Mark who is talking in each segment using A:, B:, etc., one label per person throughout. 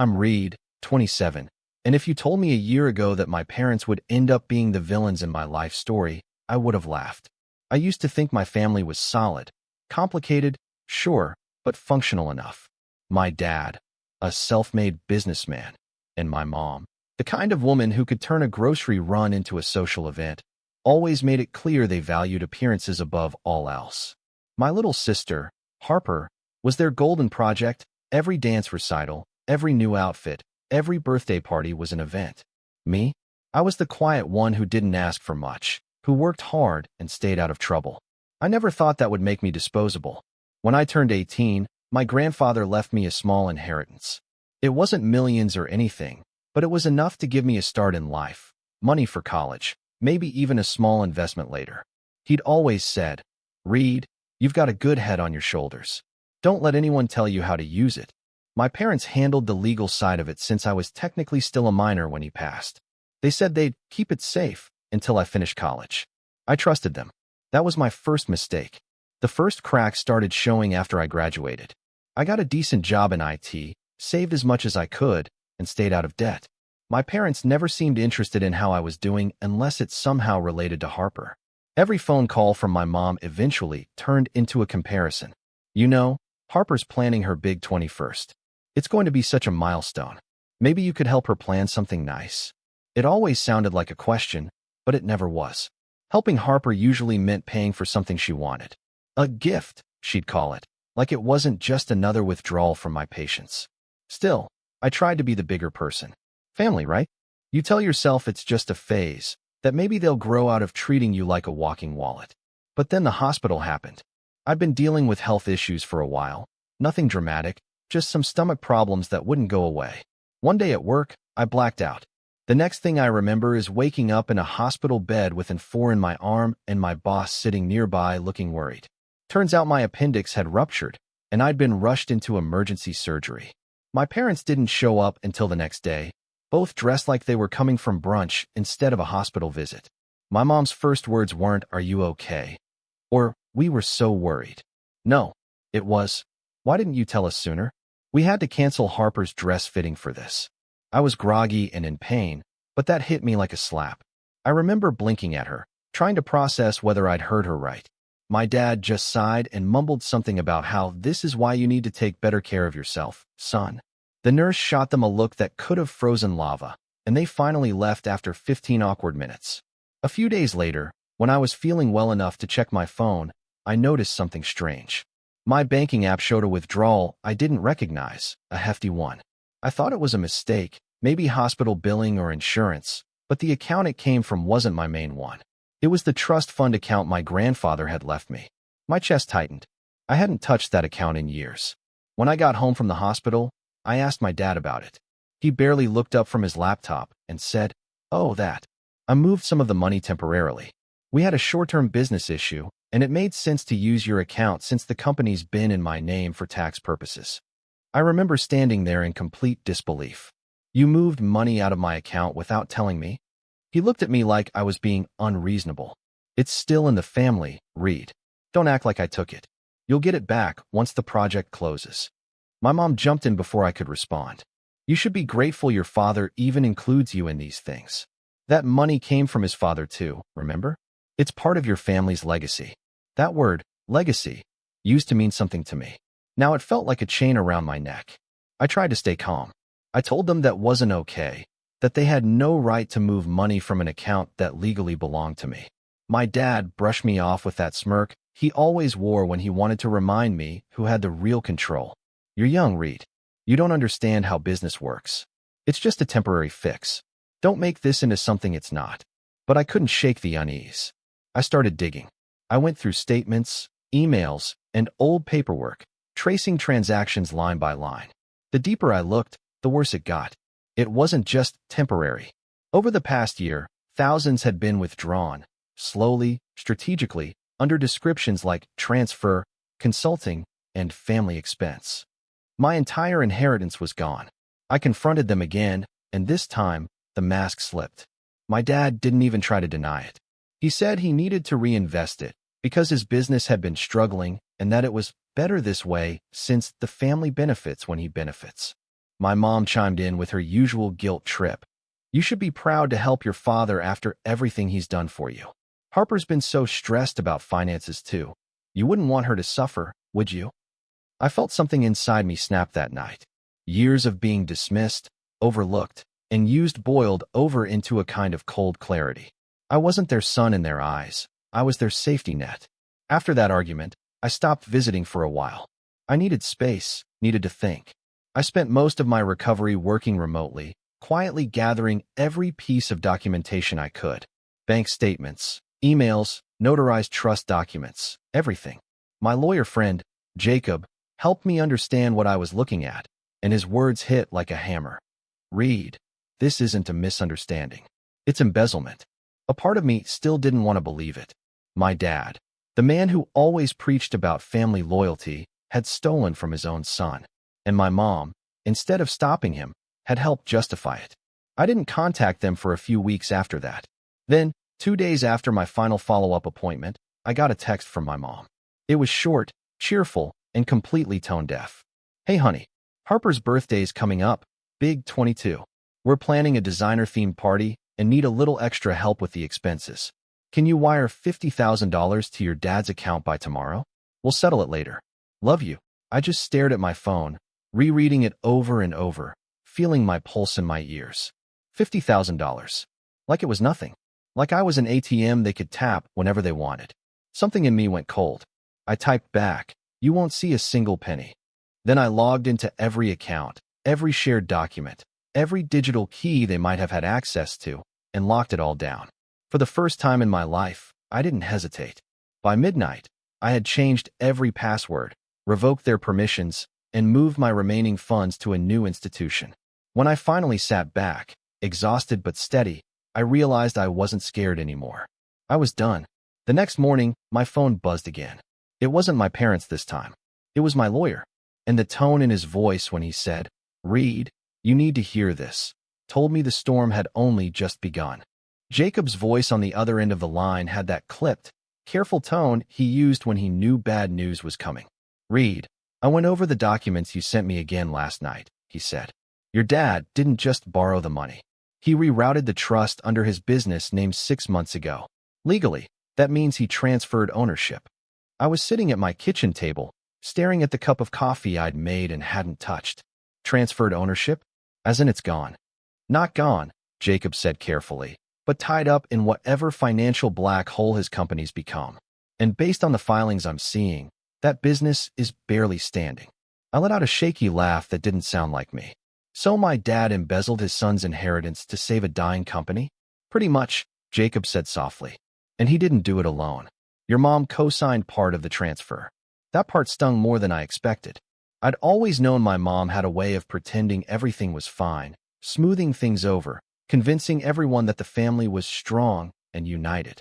A: I'm Reed, 27, and if you told me a year ago that my parents would end up being the villains in my life story, I would have laughed. I used to think my family was solid. Complicated, sure, but functional enough. My dad, a self-made businessman, and my mom, the kind of woman who could turn a grocery run into a social event, always made it clear they valued appearances above all else. My little sister, Harper, was their golden project. Every dance recital, every new outfit, every birthday party was an event. Me? I was the quiet one who didn't ask for much, who worked hard and stayed out of trouble. I never thought that would make me disposable. When I turned 18, my grandfather left me a small inheritance. It wasn't millions or anything, but it was enough to give me a start in life, money for college, maybe even a small investment later. He'd always said, "Reed, you've got a good head on your shoulders. Don't let anyone tell you how to use it." My parents handled the legal side of it since I was technically still a minor when he passed. They said they'd keep it safe until I finished college. I trusted them. That was my first mistake. The first cracks started showing after I graduated. I got a decent job in IT, saved as much as I could, and stayed out of debt. My parents never seemed interested in how I was doing unless it somehow related to Harper. Every phone call from my mom eventually turned into a comparison. "You know, Harper's planning her big 21st. It's going to be such a milestone. Maybe you could help her plan something nice." It always sounded like a question, but it never was. Helping Harper usually meant paying for something she wanted. A gift, she'd call it, like it wasn't just another withdrawal from my patience. Still, I tried to be the bigger person. Family, right? You tell yourself it's just a phase, that maybe they'll grow out of treating you like a walking wallet. But then the hospital happened. I'd been dealing with health issues for a while. Nothing dramatic, just some stomach problems that wouldn't go away. One day at work, I blacked out. The next thing I remember is waking up in a hospital bed with an 4 in my arm and my boss sitting nearby looking worried. Turns out my appendix had ruptured, and I'd been rushed into emergency surgery. My parents didn't show up until the next day, both dressed like they were coming from brunch instead of a hospital visit. My mom's first words weren't, "Are you okay?" or, "We were so worried." No, it was, "Why didn't you tell us sooner?" We had to cancel Harper's dress fitting for this. I was groggy and in pain, but that hit me like a slap. I remember blinking at her, trying to process whether I'd heard her right. My dad just sighed and mumbled something about how this is why you need to take better care of yourself, son. The nurse shot them a look that could have frozen lava, and they finally left after 15 awkward minutes. A few days later, when I was feeling well enough to check my phone, I noticed something strange. My banking app showed a withdrawal I didn't recognize, a hefty one. I thought it was a mistake, maybe hospital billing or insurance, but the account it came from wasn't my main one. It was the trust fund account my grandfather had left me. My chest tightened. I hadn't touched that account in years. When I got home from the hospital, I asked my dad about it. He barely looked up from his laptop and said, "Oh, that. I moved some of the money temporarily. We had a short-term business issue, and it made sense to use your account since the company's been in my name for tax purposes." I remember standing there in complete disbelief. "You moved money out of my account without telling me?" He looked at me like I was being unreasonable. "It's still in the family, Reed. Don't act like I took it. You'll get it back once the project closes." My mom jumped in before I could respond. "You should be grateful your father even includes you in these things. That money came from his father too, remember? It's part of your family's legacy." That word, legacy, used to mean something to me. Now it felt like a chain around my neck. I tried to stay calm. I told them that wasn't okay, that they had no right to move money from an account that legally belonged to me. My dad brushed me off with that smirk he always wore when he wanted to remind me who had the real control. "You're young, Reed. You don't understand how business works. It's just a temporary fix. Don't make this into something it's not." But I couldn't shake the unease. I started digging. I went through statements, emails, and old paperwork, tracing transactions line by line. The deeper I looked, the worse it got. It wasn't just temporary. Over the past year, thousands had been withdrawn, slowly, strategically, under descriptions like transfer, consulting, and family expense. My entire inheritance was gone. I confronted them again, and this time, the mask slipped. My dad didn't even try to deny it. He said he needed to reinvest it because his business had been struggling and that it was better this way since the family benefits when he benefits. My mom chimed in with her usual guilt trip. You should be proud to help your father after everything he's done for you. Harper's been so stressed about finances too. You wouldn't want her to suffer, would you? I felt something inside me snap that night. Years of being dismissed, overlooked, and used boiled over into a kind of cold clarity. I wasn't their son in their eyes. I was their safety net. After that argument, I stopped visiting for a while. I needed space, needed to think. I spent most of my recovery working remotely, quietly gathering every piece of documentation I could. Bank statements, emails, notarized trust documents, everything. My lawyer friend, Jacob, helped me understand what I was looking at, and his words hit like a hammer. Reed, this isn't a misunderstanding. It's embezzlement. A part of me still didn't want to believe it. My dad, the man who always preached about family loyalty, had stolen from his own son. And my mom, instead of stopping him, had helped justify it. I didn't contact them for a few weeks after that. Then, 2 days after my final follow-up appointment, I got a text from my mom. It was short, cheerful, and completely tone-deaf. Hey honey, Harper's birthday's coming up, big 22. We're planning a designer-themed party and need a little extra help with the expenses. Can you wire $50,000 to your dad's account by tomorrow? We'll settle it later. Love you. I just stared at my phone, rereading it over and over, feeling my pulse in my ears. $50,000. Like it was nothing. Like I was an ATM they could tap whenever they wanted. Something in me went cold. I typed back, you won't see a single penny. Then I logged into every account, every shared document, every digital key they might have had access to, and locked it all down. For the first time in my life, I didn't hesitate. By midnight, I had changed every password, revoked their permissions, and moved my remaining funds to a new institution. When I finally sat back, exhausted but steady, I realized I wasn't scared anymore. I was done. The next morning, my phone buzzed again. It wasn't my parents this time. It was my lawyer. And the tone in his voice when he said, Reed, you need to hear this, told me the storm had only just begun. Jacob's voice on the other end of the line had that clipped, careful tone he used when he knew bad news was coming. Reed, I went over the documents you sent me again last night, he said. Your dad didn't just borrow the money. He rerouted the trust under his business named 6 months ago. Legally, that means he transferred ownership. I was sitting at my kitchen table, staring at the cup of coffee I'd made and hadn't touched. Transferred ownership? As in it's gone. Not gone, Jacob said carefully, but tied up in whatever financial black hole his company's become. And based on the filings I'm seeing, that business is barely standing. I let out a shaky laugh that didn't sound like me. So my dad embezzled his son's inheritance to save a dying company? Pretty much, Jacob said softly. And he didn't do it alone. Your mom co-signed part of the transfer. That part stung more than I expected. I'd always known my mom had a way of pretending everything was fine, smoothing things over, convincing everyone that the family was strong and united.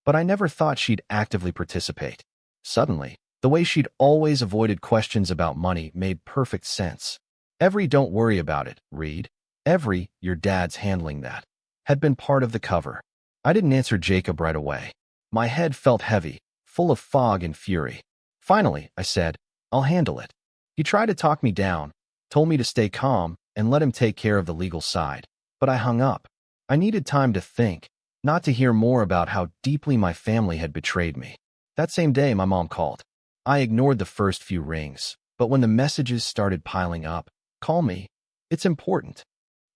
A: But I never thought she'd actively participate. Suddenly, the way she'd always avoided questions about money made perfect sense. Every "don't worry about it, Reed," every "your dad's handling that," had been part of the cover. I didn't answer Jacob right away. My head felt heavy, full of fog and fury. Finally, I said, I'll handle it. He tried to talk me down, told me to stay calm and let him take care of the legal side. But I hung up. I needed time to think, not to hear more about how deeply my family had betrayed me. That same day, my mom called. I ignored the first few rings, but when the messages started piling up, call me. It's important.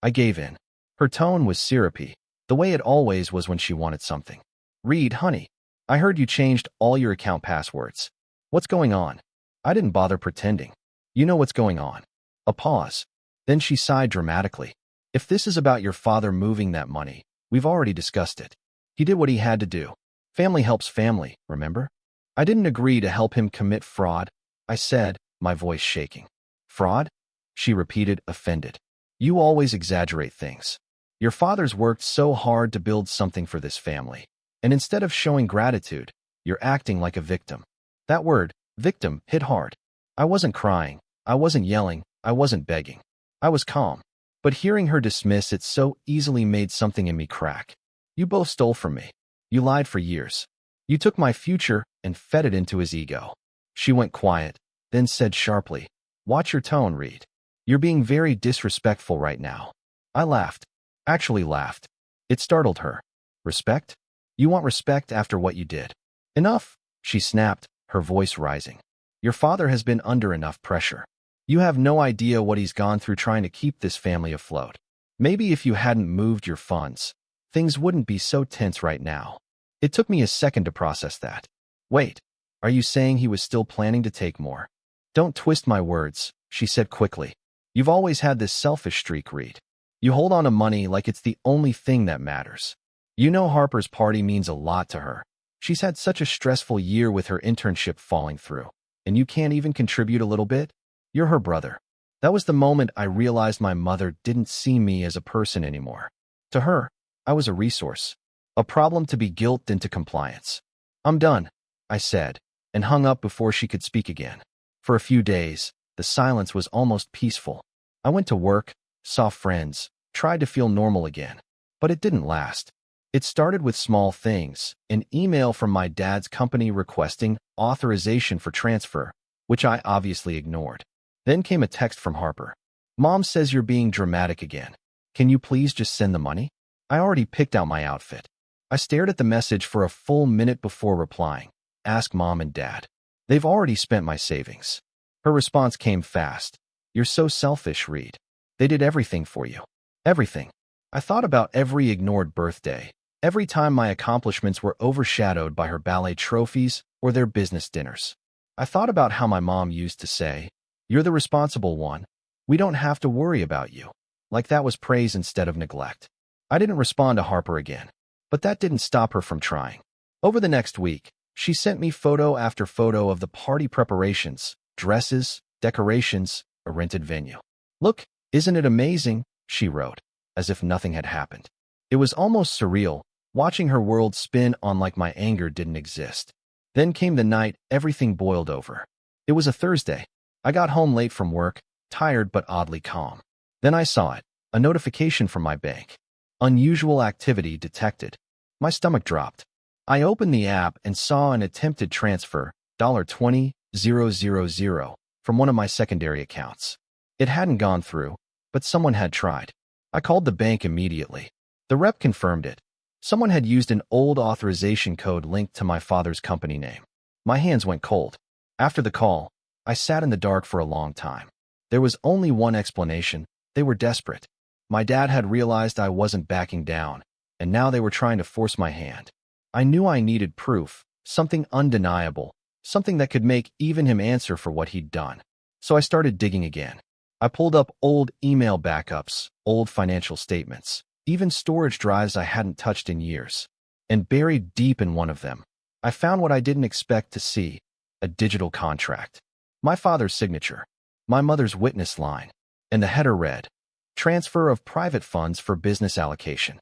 A: I gave in. Her tone was syrupy, the way it always was when she wanted something. Reed, honey, I heard you changed all your account passwords. What's going on? I didn't bother pretending. You know what's going on. A pause. Then she sighed dramatically. If this is about your father moving that money, we've already discussed it. He did what he had to do. Family helps family, remember? I didn't agree to help him commit fraud, I said, my voice shaking. Fraud? She repeated, offended. You always exaggerate things. Your father's worked so hard to build something for this family, and instead of showing gratitude, you're acting like a victim. That word, victim, hit hard. I wasn't crying. I wasn't yelling. I wasn't begging. I was calm. But hearing her dismiss it so easily made something in me crack. You both stole from me. You lied for years. You took my future and fed it into his ego. She went quiet, then said sharply, watch your tone, Reed. You're being very disrespectful right now. I laughed. Actually laughed. It startled her. Respect? You want respect after what you did? Enough, she snapped, her voice rising. Your father has been under enough pressure. You have no idea what he's gone through trying to keep this family afloat. Maybe if you hadn't moved your funds, things wouldn't be so tense right now. It took me a second to process that. Wait, are you saying he was still planning to take more? Don't twist my words, she said quickly. You've always had this selfish streak, Reed. You hold on to money like it's the only thing that matters. You know Harper's party means a lot to her. She's had such a stressful year with her internship falling through, and you can't even contribute a little bit? You're her brother. That was the moment I realized my mother didn't see me as a person anymore. To her, I was a resource, a problem to be guilted into compliance. I'm done, I said, and hung up before she could speak again. For a few days, the silence was almost peaceful. I went to work, saw friends, tried to feel normal again. But it didn't last. It started with small things, an email from my dad's company requesting authorization for transfer, which I obviously ignored. Then came a text from Harper. Mom says you're being dramatic again. Can you please just send the money? I already picked out my outfit. I stared at the message for a full minute before replying. Ask Mom and Dad. They've already spent my savings. Her response came fast. You're so selfish, Reed. They did everything for you. Everything. I thought about every ignored birthday, every time my accomplishments were overshadowed by her ballet trophies or their business dinners. I thought about how my mom used to say, you're the responsible one. We don't have to worry about you. Like that was praise instead of neglect. I didn't respond to Harper again, but that didn't stop her from trying. Over the next week, she sent me photo after photo of the party preparations, dresses, decorations, a rented venue. Look, isn't it amazing? She wrote, as if nothing had happened. It was almost surreal, watching her world spin on like my anger didn't exist. Then came the night everything boiled over. It was a Thursday. I got home late from work, tired but oddly calm. Then I saw it, a notification from my bank. Unusual activity detected. My stomach dropped. I opened the app and saw an attempted transfer, $20,000, from one of my secondary accounts. It hadn't gone through, but someone had tried. I called the bank immediately. The rep confirmed it. Someone had used an old authorization code linked to my father's company name. My hands went cold. After the call, I sat in the dark for a long time. There was only one explanation. They were desperate. My dad had realized I wasn't backing down, and now they were trying to force my hand. I knew I needed proof, something undeniable, something that could make even him answer for what he'd done. So I started digging again. I pulled up old email backups, old financial statements, even storage drives I hadn't touched in years. And buried deep in one of them, I found what I didn't expect to see, a digital contract. My father's signature, my mother's witness line, and the header read, transfer of private funds for business allocation.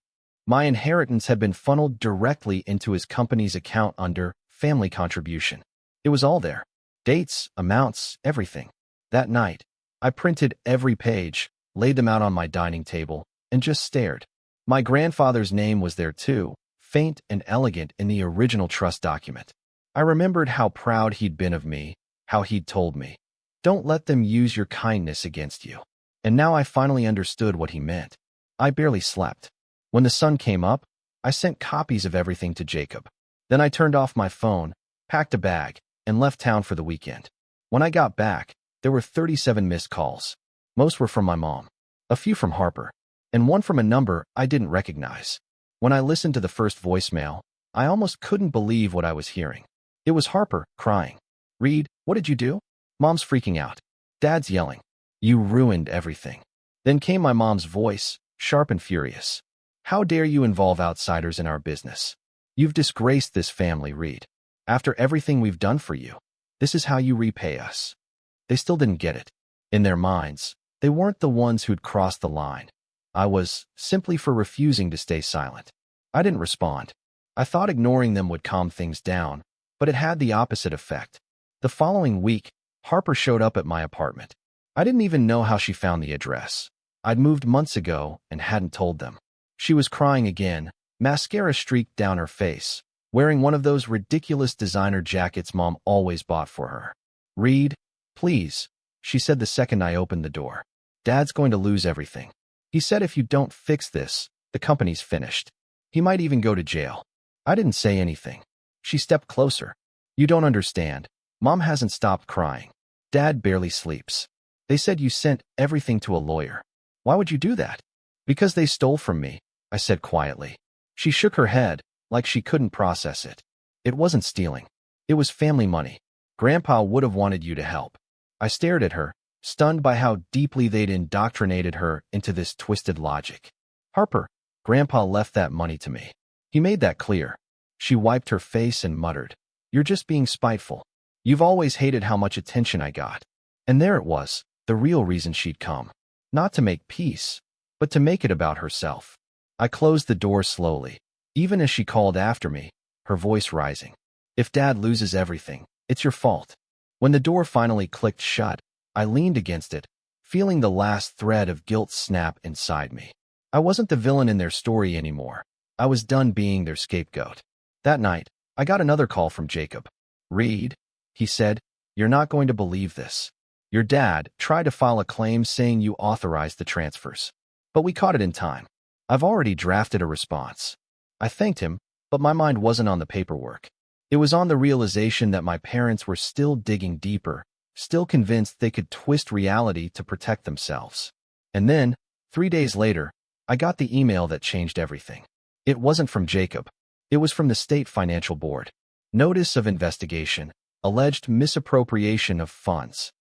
A: My inheritance had been funneled directly into his company's account under family contribution. It was all there. Dates, amounts, everything. That night, I printed every page, laid them out on my dining table, and just stared. My grandfather's name was there too, faint and elegant in the original trust document. I remembered how proud he'd been of me, how he'd told me, don't let them use your kindness against you. And now I finally understood what he meant. I barely slept. When the sun came up, I sent copies of everything to Jacob. Then I turned off my phone, packed a bag, and left town for the weekend. When I got back, there were 37 missed calls. Most were from my mom, a few from Harper, and one from a number I didn't recognize. When I listened to the first voicemail, I almost couldn't believe what I was hearing. It was Harper, crying. Reed, what did you do? Mom's freaking out. Dad's yelling. You ruined everything. Then came my mom's voice, sharp and furious. How dare you involve outsiders in our business? You've disgraced this family, Reed. After everything we've done for you, this is how you repay us. They still didn't get it. In their minds, they weren't the ones who'd crossed the line. I was, simply for refusing to stay silent. I didn't respond. I thought ignoring them would calm things down, but it had the opposite effect. The following week, Harper showed up at my apartment. I didn't even know how she found the address. I'd moved months ago and hadn't told them. She was crying again, mascara streaked down her face, wearing one of those ridiculous designer jackets Mom always bought for her. Reed, please, she said the second I opened the door. Dad's going to lose everything. He said if you don't fix this, the company's finished. He might even go to jail. I didn't say anything. She stepped closer. You don't understand. Mom hasn't stopped crying. Dad barely sleeps. They said you sent everything to a lawyer. Why would you do that? Because they stole from me, I said quietly. She shook her head, like she couldn't process it. It wasn't stealing. It was family money. Grandpa would have wanted you to help. I stared at her, stunned by how deeply they'd indoctrinated her into this twisted logic. Harper, Grandpa left that money to me. He made that clear. She wiped her face and muttered, You're just being spiteful. You've always hated how much attention I got. And there it was, the real reason she'd come. Not to make peace, but to make it about herself. I closed the door slowly, even as she called after me, her voice rising. If Dad loses everything, it's your fault. When the door finally clicked shut, I leaned against it, feeling the last thread of guilt snap inside me. I wasn't the villain in their story anymore. I was done being their scapegoat. That night, I got another call from Jacob. Reed, he said, you're not going to believe this. Your dad tried to file a claim saying you authorized the transfers. But we caught it in time. I've already drafted a response. I thanked him, but my mind wasn't on the paperwork. It was on the realization that my parents were still digging deeper, still convinced they could twist reality to protect themselves. And then, 3 days later, I got the email that changed everything. It wasn't from Jacob. It was from the State Financial Board. Notice of investigation, alleged misappropriation of funds.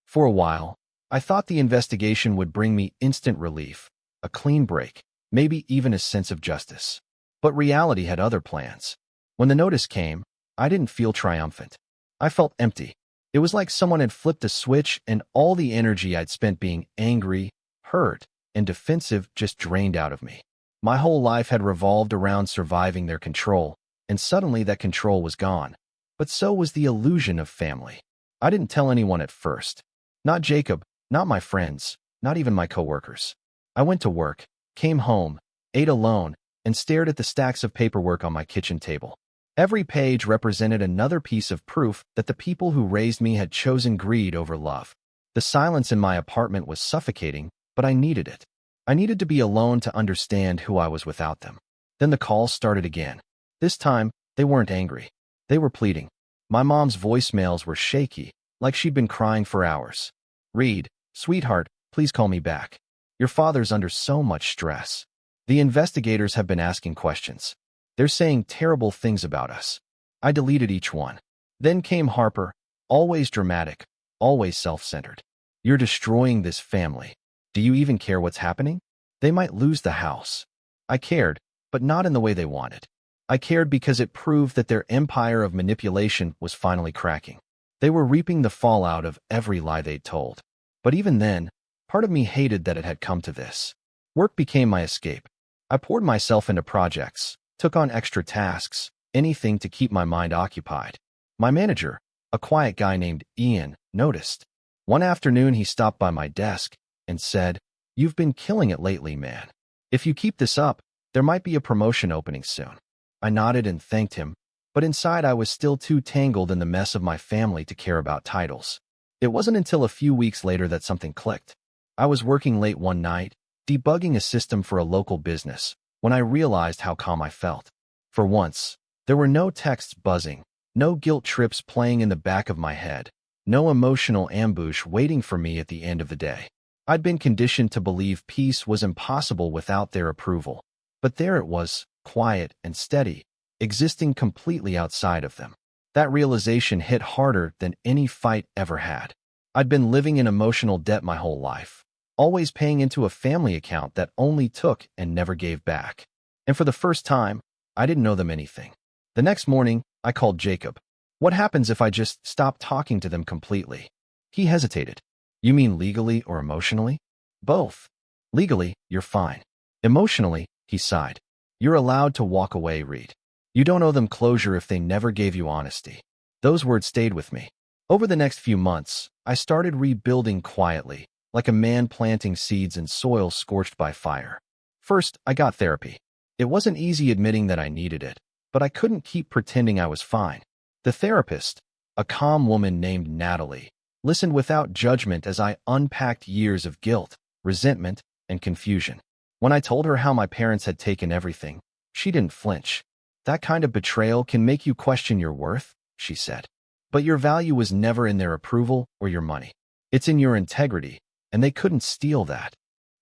A: For a while, I thought the investigation would bring me instant relief, a clean break, maybe even a sense of justice. But reality had other plans. When the notice came, I didn't feel triumphant. I felt empty. It was like someone had flipped a switch and all the energy I'd spent being angry, hurt, and defensive just drained out of me. My whole life had revolved around surviving their control, and suddenly that control was gone. But so was the illusion of family. I didn't tell anyone at first. Not Jacob, not my friends, not even my coworkers. I went to work, came home, ate alone, and stared at the stacks of paperwork on my kitchen table. Every page represented another piece of proof that the people who raised me had chosen greed over love. The silence in my apartment was suffocating, but I needed it. I needed to be alone to understand who I was without them. Then the calls started again. This time, they weren't angry. They were pleading. My mom's voicemails were shaky, like she'd been crying for hours. Reed, sweetheart, please call me back. Your father's under so much stress. The investigators have been asking questions. They're saying terrible things about us. I deleted each one. Then came Harper, always dramatic, always self-centered. You're destroying this family. Do you even care what's happening? They might lose the house. I cared, but not in the way they wanted. I cared because it proved that their empire of manipulation was finally cracking. They were reaping the fallout of every lie they'd told. But even then, part of me hated that it had come to this. Work became my escape. I poured myself into projects, took on extra tasks, anything to keep my mind occupied. My manager, a quiet guy named Ian, noticed. One afternoon he stopped by my desk and said, "You've been killing it lately, man. If you keep this up, there might be a promotion opening soon." I nodded and thanked him, but inside I was still too tangled in the mess of my family to care about titles. It wasn't until a few weeks later that something clicked. I was working late one night, debugging a system for a local business, when I realized how calm I felt. For once, there were no texts buzzing, no guilt trips playing in the back of my head, no emotional ambush waiting for me at the end of the day. I'd been conditioned to believe peace was impossible without their approval. But there it was, quiet and steady, existing completely outside of them. That realization hit harder than any fight ever had. I'd been living in emotional debt my whole life, always paying into a family account that only took and never gave back. And for the first time, I didn't owe them anything. The next morning, I called Jacob. What happens if I just stop talking to them completely? He hesitated. You mean legally or emotionally? Both. Legally, you're fine. Emotionally, he sighed. You're allowed to walk away, Reed. You don't owe them closure if they never gave you honesty. Those words stayed with me. Over the next few months, I started rebuilding quietly, like a man planting seeds in soil scorched by fire. First, I got therapy. It wasn't easy admitting that I needed it, but I couldn't keep pretending I was fine. The therapist, a calm woman named Natalie, listened without judgment as I unpacked years of guilt, resentment, and confusion. When I told her how my parents had taken everything, she didn't flinch. "That kind of betrayal can make you question your worth," she said. "But your value was never in their approval or your money. It's in your integrity, and they couldn't steal that."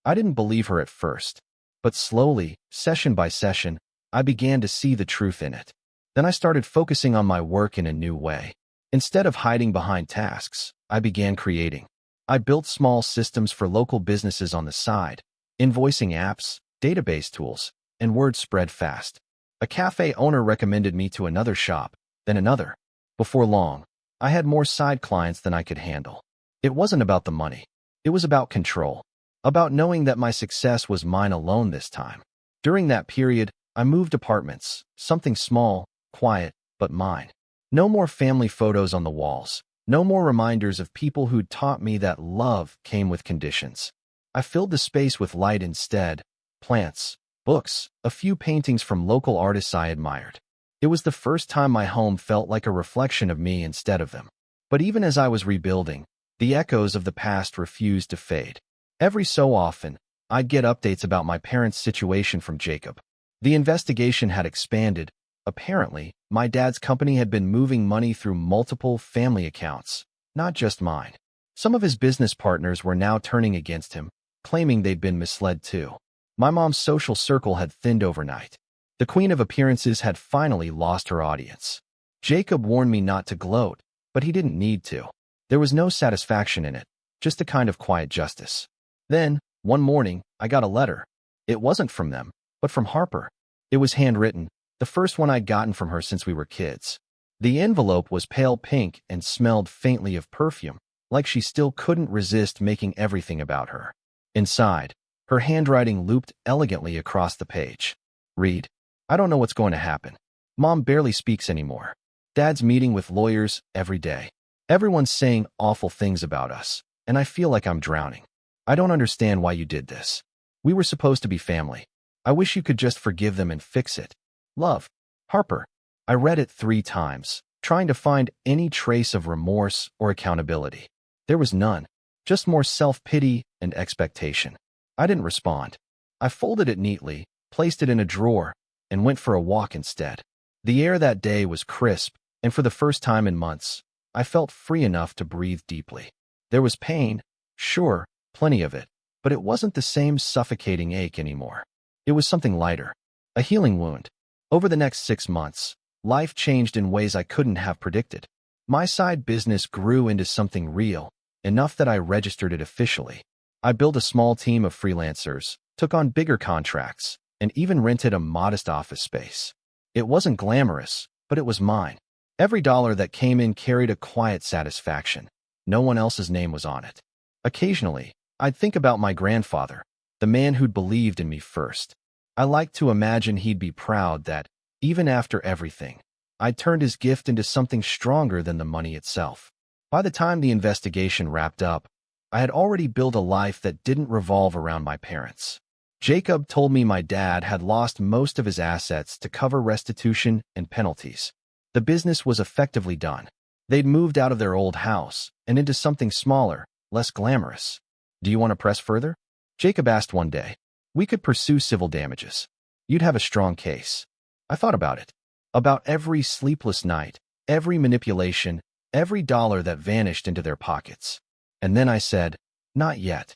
A: I didn't believe her at first, but slowly, session by session, I began to see the truth in it. Then I started focusing on my work in a new way. Instead of hiding behind tasks, I began creating. I built small systems for local businesses on the side, invoicing apps, database tools, and word spread fast. A cafe owner recommended me to another shop, then another. Before long, I had more side clients than I could handle. It wasn't about the money. It was about control, about knowing that my success was mine alone this time. During that period, I moved apartments, something small, quiet, but mine. No more family photos on the walls. No more reminders of people who'd taught me that love came with conditions. I filled the space with light instead, plants, books, a few paintings from local artists I admired. It was the first time my home felt like a reflection of me instead of them. But even as I was rebuilding, the echoes of the past refused to fade. Every so often, I'd get updates about my parents' situation from Jacob. The investigation had expanded. Apparently, my dad's company had been moving money through multiple family accounts, not just mine. Some of his business partners were now turning against him, claiming they'd been misled too. My mom's social circle had thinned overnight. The queen of appearances had finally lost her audience. Jacob warned me not to gloat, but he didn't need to. There was no satisfaction in it, just a kind of quiet justice. Then, one morning, I got a letter. It wasn't from them, but from Harper. It was handwritten, the first one I'd gotten from her since we were kids. The envelope was pale pink and smelled faintly of perfume, like she still couldn't resist making everything about her. Inside, her handwriting looped elegantly across the page. "Read. I don't know what's going to happen. Mom barely speaks anymore. Dad's meeting with lawyers every day. Everyone's saying awful things about us, and I feel like I'm drowning. I don't understand why you did this. We were supposed to be family. I wish you could just forgive them and fix it. Love, Harper." I read it 3 times, trying to find any trace of remorse or accountability. There was none, just more self-pity and expectation. I didn't respond. I folded it neatly, placed it in a drawer, and went for a walk instead. The air that day was crisp, and for the first time in months, I felt free enough to breathe deeply. There was pain, sure, plenty of it, but it wasn't the same suffocating ache anymore. It was something lighter, a healing wound. Over the next 6 months, life changed in ways I couldn't have predicted. My side business grew into something real, enough that I registered it officially. I built a small team of freelancers, took on bigger contracts, and even rented a modest office space. It wasn't glamorous, but it was mine. Every dollar that came in carried a quiet satisfaction. No one else's name was on it. Occasionally, I'd think about my grandfather, the man who'd believed in me first. I liked to imagine he'd be proud that, even after everything, I'd turned his gift into something stronger than the money itself. By the time the investigation wrapped up, I had already built a life that didn't revolve around my parents. Jacob told me my dad had lost most of his assets to cover restitution and penalties. The business was effectively done. They'd moved out of their old house and into something smaller, less glamorous. "Do you want to press further?" Jacob asked one day. "We could pursue civil damages. You'd have a strong case." I thought about it. About every sleepless night, every manipulation, every dollar that vanished into their pockets. And then I said, "Not yet."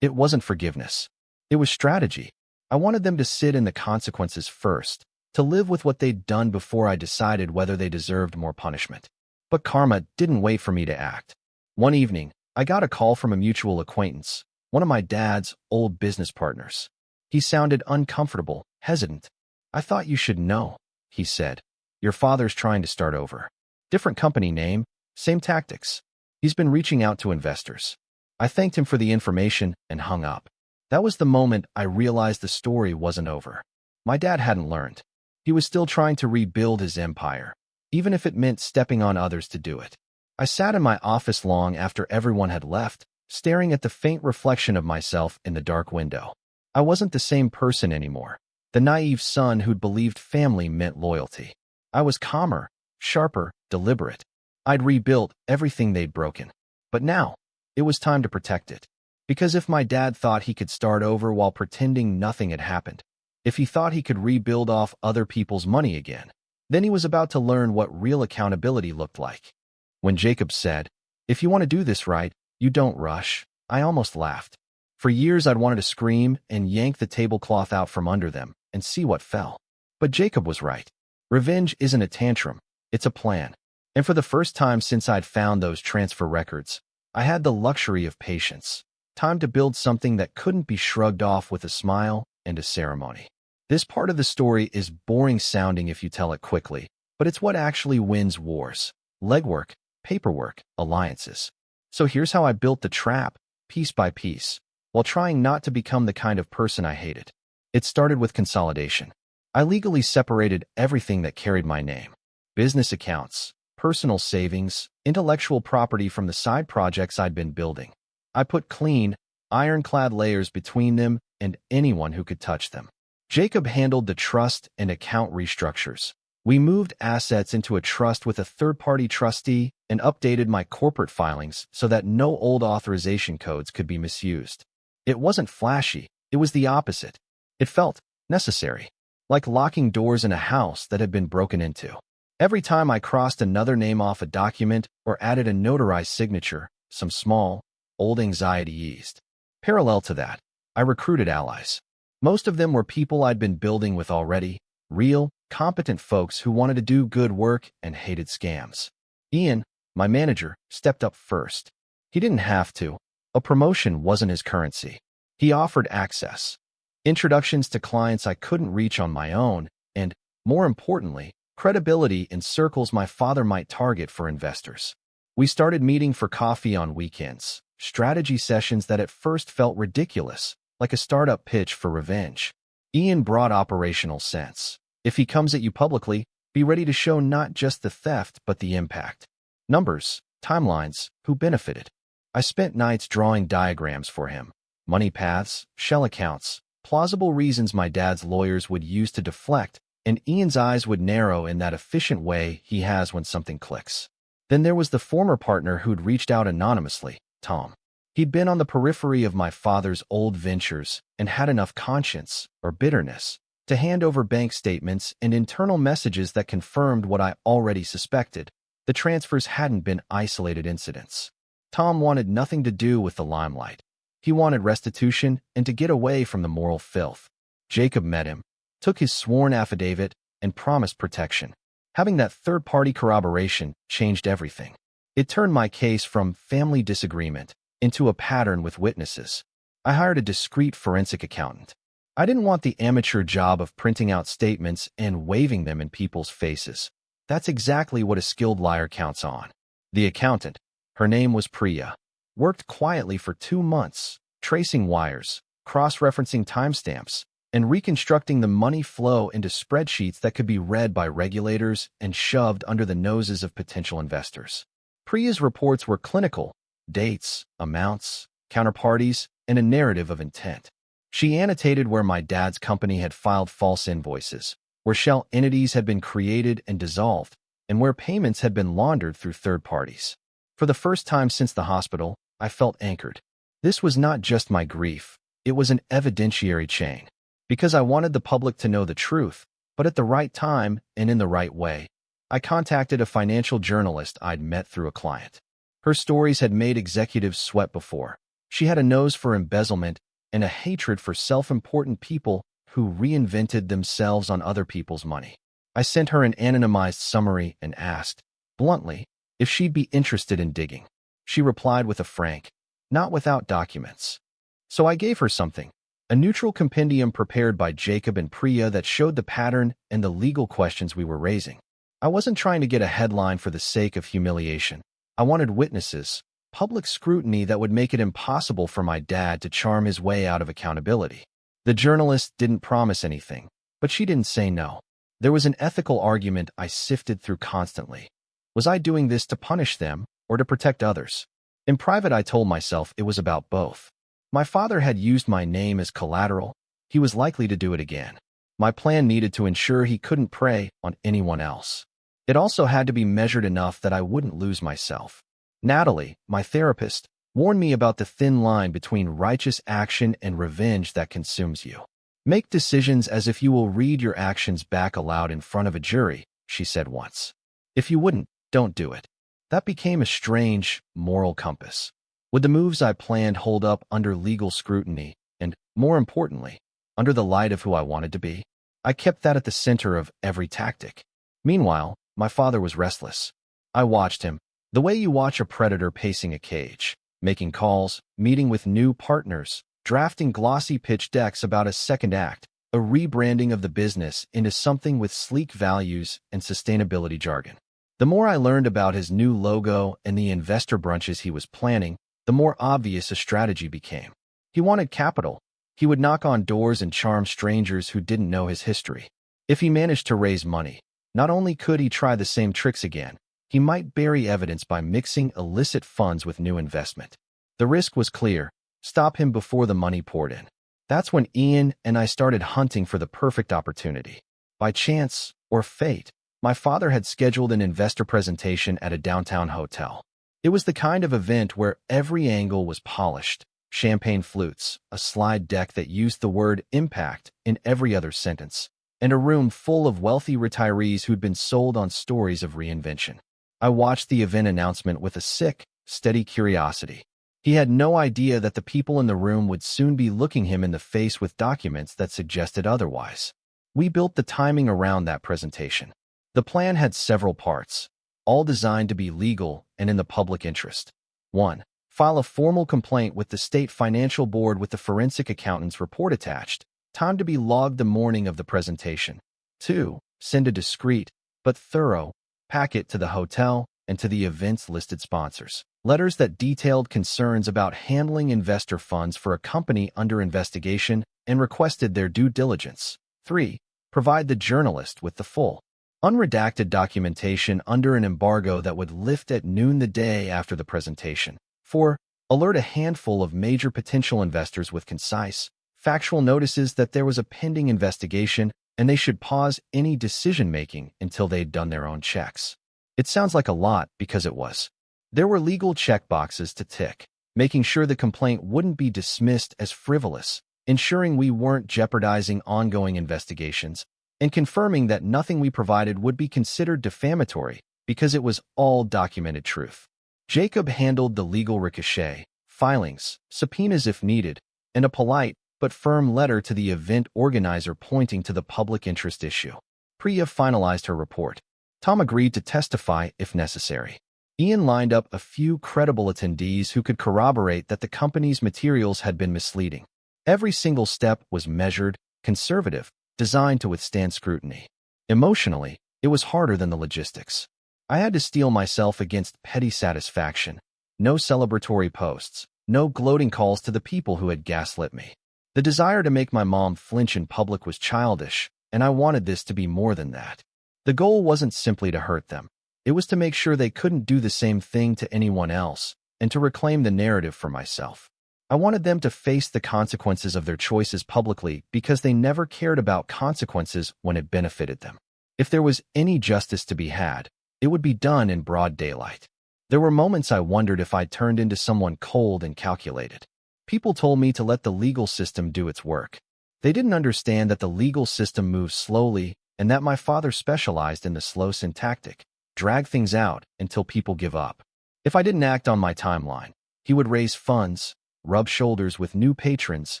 A: It wasn't forgiveness. It was strategy. I wanted them to sit in the consequences first, to live with what they'd done before I decided whether they deserved more punishment. But karma didn't wait for me to act. One evening, I got a call from a mutual acquaintance, one of my dad's old business partners. He sounded uncomfortable, hesitant. "I thought you should know," he said. "Your father's trying to start over. Different company name, same tactics. He's been reaching out to investors." I thanked him for the information and hung up. That was the moment I realized the story wasn't over. My dad hadn't learned. He was still trying to rebuild his empire, even if it meant stepping on others to do it. I sat in my office long after everyone had left, staring at the faint reflection of myself in the dark window. I wasn't the same person anymore, the naive son who'd believed family meant loyalty. I was calmer, sharper, deliberate. I'd rebuilt everything they'd broken. But now, it was time to protect it. Because if my dad thought he could start over while pretending nothing had happened, if he thought he could rebuild off other people's money again, then he was about to learn what real accountability looked like. When Jacob said, "If you want to do this right, you don't rush," I almost laughed. For years I'd wanted to scream and yank the tablecloth out from under them and see what fell. But Jacob was right. Revenge isn't a tantrum, it's a plan. And for the first time since I'd found those transfer records, I had the luxury of patience. Time to build something that couldn't be shrugged off with a smile and a ceremony. This part of the story is boring sounding if you tell it quickly, but it's what actually wins wars. Legwork, paperwork, alliances. So here's how I built the trap, piece by piece, while trying not to become the kind of person I hated. It started with consolidation. I legally separated everything that carried my name. Business accounts, personal savings, intellectual property from the side projects I'd been building. I put clean, ironclad layers between them and anyone who could touch them. Jacob handled the trust and account restructures. We moved assets into a trust with a third-party trustee and updated my corporate filings so that no old authorization codes could be misused. It wasn't flashy, it was the opposite. It felt necessary, like locking doors in a house that had been broken into. Every time I crossed another name off a document or added a notarized signature, some small, old anxiety eased. Parallel to that, I recruited allies. Most of them were people I'd been building with already, real, competent folks who wanted to do good work and hated scams. Ian, my manager, stepped up first. He didn't have to. A promotion wasn't his currency. He offered access, introductions to clients I couldn't reach on my own, and, more importantly, credibility in circles my father might target for investors. We started meeting for coffee on weekends, strategy sessions that at first felt ridiculous, like a startup pitch for revenge. Ian brought operational sense. If he comes at you publicly, be ready to show not just the theft but the impact. Numbers, timelines, who benefited. I spent nights drawing diagrams for him. Money paths, shell accounts, plausible reasons my dad's lawyers would use to deflect, and Ian's eyes would narrow in that efficient way he has when something clicks. Then there was the former partner who'd reached out anonymously, Tom. He'd been on the periphery of my father's old ventures and had enough conscience, or bitterness, to hand over bank statements and internal messages that confirmed what I already suspected. The transfers hadn't been isolated incidents. Tom wanted nothing to do with the limelight. He wanted restitution and to get away from the moral filth. Jacob met him, took his sworn affidavit, and promised protection. Having that third-party corroboration changed everything. It turned my case from family disagreement into a pattern with witnesses. I hired a discreet forensic accountant. I didn't want the amateur job of printing out statements and waving them in people's faces. That's exactly what a skilled liar counts on. The accountant, her name was Priya, worked quietly for 2 months, tracing wires, cross-referencing timestamps, and reconstructing the money flow into spreadsheets that could be read by regulators and shoved under the noses of potential investors. Priya's reports were clinical: dates, amounts, counterparties, and a narrative of intent. She annotated where my dad's company had filed false invoices, where shell entities had been created and dissolved, and where payments had been laundered through third parties. For the first time since the hospital, I felt anchored. This was not just my grief, it was an evidentiary chain. Because I wanted the public to know the truth, but at the right time and in the right way, I contacted a financial journalist I'd met through a client. Her stories had made executives sweat before. She had a nose for embezzlement and a hatred for self-important people who reinvented themselves on other people's money. I sent her an anonymized summary and asked, bluntly, if she'd be interested in digging. She replied with a frank, "Not without documents." So I gave her something, a neutral compendium prepared by Jacob and Priya that showed the pattern and the legal questions we were raising. I wasn't trying to get a headline for the sake of humiliation. I wanted witnesses, public scrutiny that would make it impossible for my dad to charm his way out of accountability. The journalist didn't promise anything, but she didn't say no. There was an ethical argument I sifted through constantly. Was I doing this to punish them or to protect others? In private, I told myself it was about both. My father had used my name as collateral. He was likely to do it again. My plan needed to ensure he couldn't prey on anyone else. It also had to be measured enough that I wouldn't lose myself. Natalie, my therapist, warned me about the thin line between righteous action and revenge that consumes you. Make decisions as if you will read your actions back aloud in front of a jury, she said once. If you wouldn't, don't do it. That became a strange, moral compass. Would the moves I planned hold up under legal scrutiny and, more importantly, under the light of who I wanted to be? I kept that at the center of every tactic. Meanwhile, my father was restless. I watched him, the way you watch a predator pacing a cage, making calls, meeting with new partners, drafting glossy pitch decks about a second act, a rebranding of the business into something with sleek values and sustainability jargon. The more I learned about his new logo and the investor brunches he was planning, the more obvious a strategy became. He wanted capital. He would knock on doors and charm strangers who didn't know his history. If he managed to raise money, not only could he try the same tricks again, he might bury evidence by mixing illicit funds with new investment. The risk was clear. Stop him before the money poured in. That's when Ian and I started hunting for the perfect opportunity. By chance, or fate, my father had scheduled an investor presentation at a downtown hotel. It was the kind of event where every angle was polished. Champagne flutes, a slide deck that used the word impact in every other sentence, and a room full of wealthy retirees who'd been sold on stories of reinvention. I watched the event announcement with a sick, steady curiosity. He had no idea that the people in the room would soon be looking him in the face with documents that suggested otherwise. We built the timing around that presentation. The plan had several parts, all designed to be legal and in the public interest. 1. File a formal complaint with the State Financial Board with the forensic accountant's report attached, time to be logged the morning of the presentation. 2. Send a discreet, but thorough, packet to the hotel and to the event's listed sponsors. Letters that detailed concerns about handling investor funds for a company under investigation and requested their due diligence. 3. Provide the journalist with the full, unredacted documentation under an embargo that would lift at noon the day after the presentation. 4. Alert a handful of major potential investors with concise, factual notices that there was a pending investigation and they should pause any decision-making until they'd done their own checks. It sounds like a lot because it was. There were legal checkboxes to tick, making sure the complaint wouldn't be dismissed as frivolous, ensuring we weren't jeopardizing ongoing investigations, and confirming that nothing we provided would be considered defamatory because it was all documented truth. Jacob handled the legal ricochet, filings, subpoenas if needed, and a polite but firm letter to the event organizer pointing to the public interest issue. Priya finalized her report. Tom agreed to testify if necessary. Ian lined up a few credible attendees who could corroborate that the company's materials had been misleading. Every single step was measured, conservative, designed to withstand scrutiny. Emotionally, it was harder than the logistics. I had to steel myself against petty satisfaction. No celebratory posts, no gloating calls to the people who had gaslit me. The desire to make my mom flinch in public was childish, and I wanted this to be more than that. The goal wasn't simply to hurt them. It was to make sure they couldn't do the same thing to anyone else, and to reclaim the narrative for myself. I wanted them to face the consequences of their choices publicly because they never cared about consequences when it benefited them. If there was any justice to be had, it would be done in broad daylight. There were moments I wondered if I'd turned into someone cold and calculated. People told me to let the legal system do its work. They didn't understand that the legal system moves slowly and that my father specialized in the slow syntactic, drag things out until people give up. If I didn't act on my timeline, he would raise funds, rub shoulders with new patrons,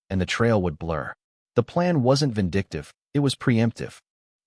A: and the trail would blur. The plan wasn't vindictive, it was preemptive.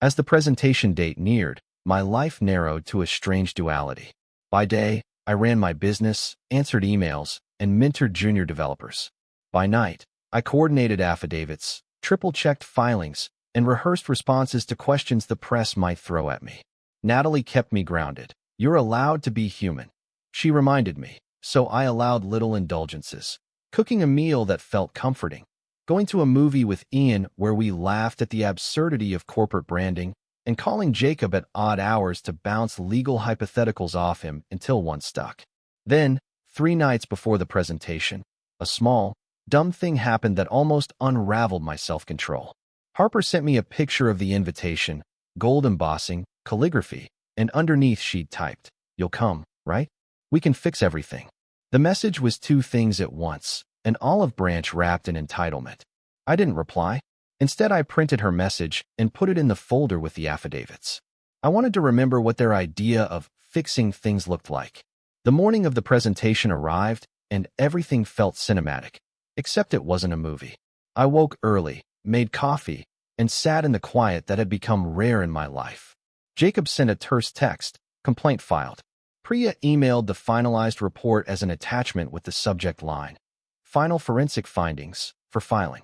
A: As the presentation date neared, my life narrowed to a strange duality. By day, I ran my business, answered emails, and mentored junior developers. By night, I coordinated affidavits, triple-checked filings, and rehearsed responses to questions the press might throw at me. Natalie kept me grounded. You're allowed to be human, she reminded me, so I allowed little indulgences. Cooking a meal that felt comforting. Going to a movie with Ian where we laughed at the absurdity of corporate branding, and calling Jacob at odd hours to bounce legal hypotheticals off him until one stuck. Then, 3 nights before the presentation, a small, dumb thing happened that almost unraveled my self-control. Harper sent me a picture of the invitation, gold embossing, calligraphy, and underneath she'd typed, "You'll come, right? We can fix everything." The message was two things at once, an olive branch wrapped in entitlement. I didn't reply. Instead, I printed her message and put it in the folder with the affidavits. I wanted to remember what their idea of fixing things looked like. The morning of the presentation arrived, and everything felt cinematic, except it wasn't a movie. I woke early, made coffee, and sat in the quiet that had become rare in my life. Jacob sent a terse text, complaint filed. Priya emailed the finalized report as an attachment with the subject line, final forensic findings, for filing.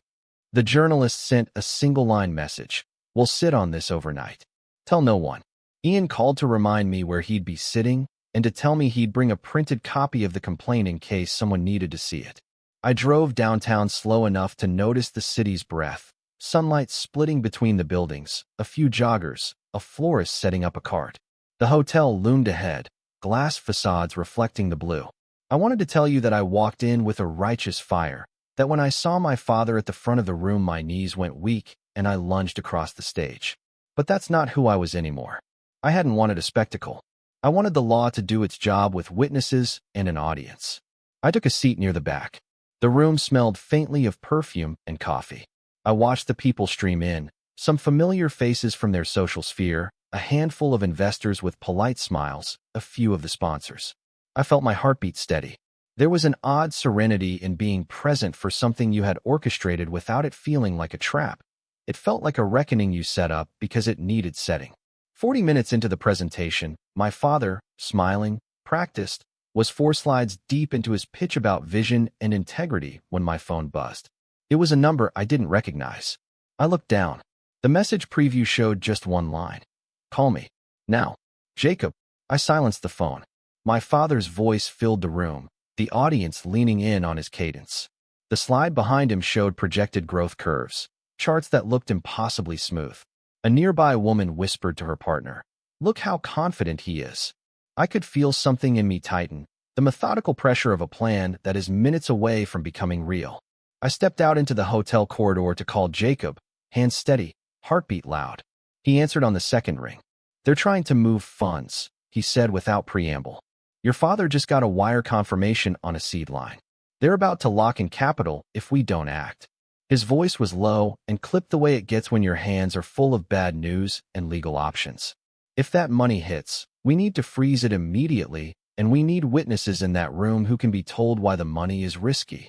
A: The journalist sent a single-line message, we'll sit on this overnight. Tell no one. Ian called to remind me where he'd be sitting and to tell me he'd bring a printed copy of the complaint in case someone needed to see it. I drove downtown slow enough to notice the city's breath, sunlight splitting between the buildings, a few joggers, a florist setting up a cart. The hotel loomed ahead, glass facades reflecting the blue. I wanted to tell you that I walked in with a righteous fire, that when I saw my father at the front of the room my knees went weak and I lunged across the stage. But that's not who I was anymore. I hadn't wanted a spectacle. I wanted the law to do its job with witnesses and an audience. I took a seat near the back. The room smelled faintly of perfume and coffee. I watched the people stream in, some familiar faces from their social sphere, a handful of investors with polite smiles, a few of the sponsors. I felt my heartbeat steady. There was an odd serenity in being present for something you had orchestrated without it feeling like a trap. It felt like a reckoning you set up because it needed setting. 40 minutes into the presentation, my father, smiling, practiced, was 4 slides deep into his pitch about vision and integrity when my phone buzzed. It was a number I didn't recognize. I looked down. The message preview showed just one line. Call me. Now. Jacob. I silenced the phone. My father's voice filled the room, the audience leaning in on his cadence. The slide behind him showed projected growth curves, charts that looked impossibly smooth. A nearby woman whispered to her partner, "Look how confident he is." I could feel something in me tighten, the methodical pressure of a plan that is minutes away from becoming real. I stepped out into the hotel corridor to call Jacob, hands steady, heartbeat loud. He answered on the second ring. "They're trying to move funds," he said without preamble. "Your father just got a wire confirmation on a seed line. They're about to lock in capital if we don't act." His voice was low and clipped the way it gets when your hands are full of bad news and legal options. "If that money hits, we need to freeze it immediately, and we need witnesses in that room who can be told why the money is risky."